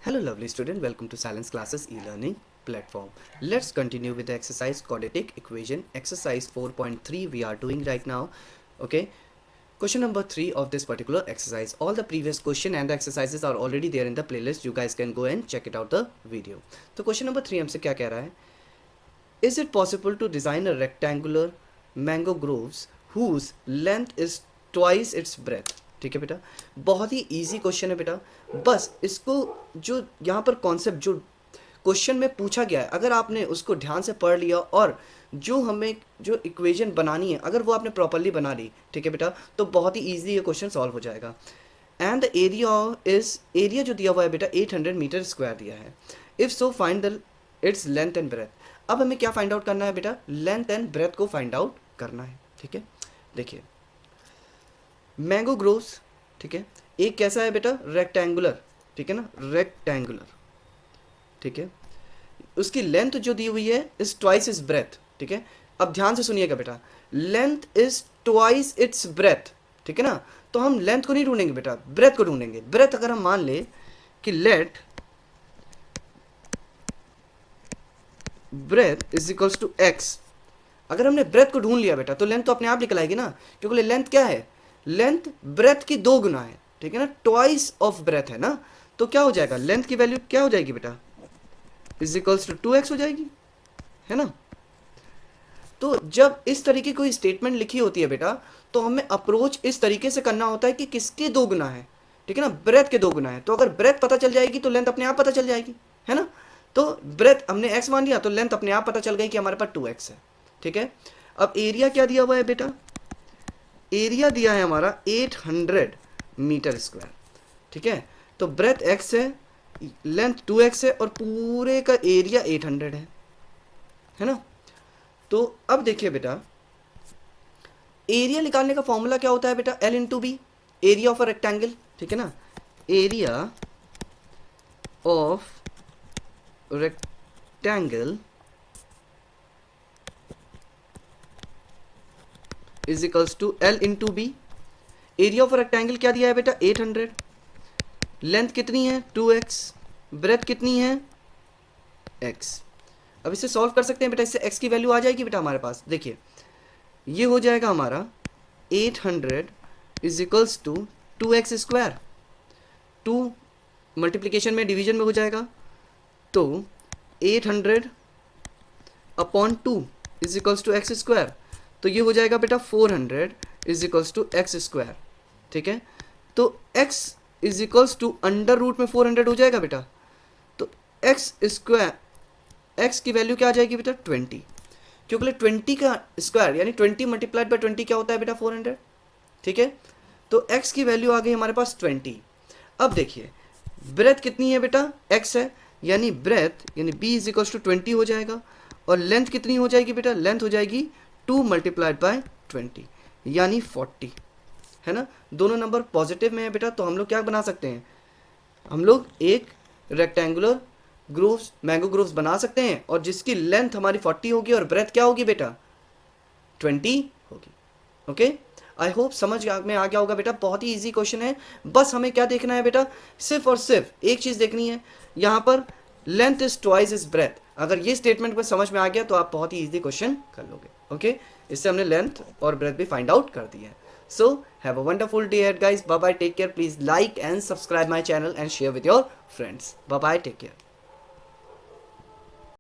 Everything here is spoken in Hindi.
Hello lovely student, welcome to Silence Classes e-learning platform. Let's continue with the exercise quadratic equation exercise 4.3 we are doing right now. Okay, question number 3 of this particular exercise. All the previous question and the exercises are already there in the playlist. You guys can go and check it out the video. तो question number 3 हमसे क्या कह रहा है? Is it possible to design a rectangular mango groves whose length is twice its breadth? ठीक है बेटा, बहुत ही इजी क्वेश्चन है बेटा. बस इसको जो यहाँ पर कॉन्सेप्ट जो क्वेश्चन में पूछा गया है, अगर आपने उसको ध्यान से पढ़ लिया और जो हमें जो इक्वेशन बनानी है अगर वो आपने प्रॉपरली बना ली, ठीक है बेटा, तो बहुत ही ईजी ये क्वेश्चन सॉल्व हो जाएगा. एंड द एरिया जो दिया हुआ है बेटा 800 मीटर स्क्वायर दिया है. If so find the its length and breadth. अब हमें क्या फाइंड आउट करना है बेटा? लेंथ एंड ब्रेथ को फाइंड आउट करना है. ठीक है, देखिए मैंगो ग्रोव्स, ठीक है, एक कैसा है बेटा? रेक्टेंगुलर, ठीक है ना, रेक्टेंगुलर, ठीक है. उसकी लेंथ जो दी हुई है इज ट्वाइस इज ब्रेथ, ठीक है. अब ध्यान से सुनिएगा बेटा, length is twice its breath, ठीक है ना. तो हम लेंथ को नहीं ढूंढेंगे बेटा, ब्रेथ को ढूंढेंगे. ब्रेथ अगर हम मान ले कि let breadth is equals to x, अगर हमने ब्रेथ को ढूंढ लिया बेटा तो लेंथ तो अपने आप निकल आएगी ना, क्योंकि लेंथ क्या है? लेंथ ब्रेथ की 2 गुना है, ठीक है ना, ट्वाइस ऑफ ब्रेथ है ना. तो क्या हो जाएगा? लेंथ की वैल्यू क्या हो जाएगी बेटा? इज इक्वल्स टू 2x हो जाएगी, है ना. तो जब इस तरीके कोई स्टेटमेंट लिखी होती है बेटा तो हमें अप्रोच इस तरीके से करना होता है कि किसके 2 गुना है, ठीक है ना, ब्रेथ के 2 गुना है. तो अगर ब्रेथ पता चल जाएगी तो लेंथ अपने आप पता चल जाएगी, है ना. तो ब्रेथ हमने x मान लिया तो लेंथ अपने आप पता चल गई कि हमारे पास 2x है, ठीक है. अब एरिया क्या दिया हुआ है बेटा? एरिया दिया है हमारा 800 मीटर स्क्वायर, ठीक है. तो ब्रेथ x है, लेंथ 2x है और पूरे का एरिया 800 है ना. तो अब देखिए बेटा, एरिया निकालने का फॉर्मूला क्या होता है बेटा? L into b, area of a rectangle, ठीक है ना. Area of rectangle is equals to L into b. Area of rectangle क्या दिया है बेटा? 800. लेंथ कितनी है? 2x. ब्रेथ कितनी है? x. अब इसे सॉल्व कर सकते हैं बेटा, इससे x की वैल्यू आ जाएगी बेटा हमारे पास. देखिए ये हो जाएगा हमारा 800 is equals to 2x square. 2 multiplication में डिवीजन में हो जाएगा तो 800 upon 2 is equals to x square. तो ये हो जाएगा बेटा 400 is equals to x square, ठीक है. तो x is equals to under root में 400 हो जाएगा बेटा. तो एक्स स्क्वायर, x की वैल्यू क्या आ जाएगी बेटा? 20, क्योंकि 20 का स्क्वायर यानी 20 मल्टीप्लाइड बाय 20 क्या होता है बेटा? 400, ठीक है. तो x की वैल्यू आ गई हमारे पास 20. अब देखिए ब्रेथ कितनी है बेटा? x है, यानी ब्रेथ यानी b इज इक्वल्स टू 20 हो जाएगा. और लेंथ कितनी हो जाएगी बेटा? लेंथ हो जाएगी 2 मल्टीप्लाइड बाय 20 यानी 40, है ना. दोनों नंबर पॉजिटिव में है बेटा, तो हम लोग क्या बना सकते हैं? हम लोग एक रेक्टेंगुलर ग्रूव्स, मैंगो ग्रूव्स बना सकते हैं और जिसकी लेंथ हमारी 40 होगी और ब्रेथ क्या होगी बेटा? 20 होगी. ओके, आई होप समझ में आ गया होगा बेटा. बहुत ही इजी क्वेश्चन है. बस हमें क्या देखना है बेटा? सिर्फ और सिर्फ एक चीज़ देखनी है, यहाँ पर length is twice is breadth. अगर ये स्टेटमेंट को समझ में आ गया तो आप बहुत ही इजी क्वेश्चन कर लोगे. ओके, इससे हमने लेंथ और ब्रेथ भी फाइंड आउट कर दी है. So have a wonderful day ahead guys. Bye bye, take care. Please like and subscribe my channel and share with your friends. Bye bye, take care.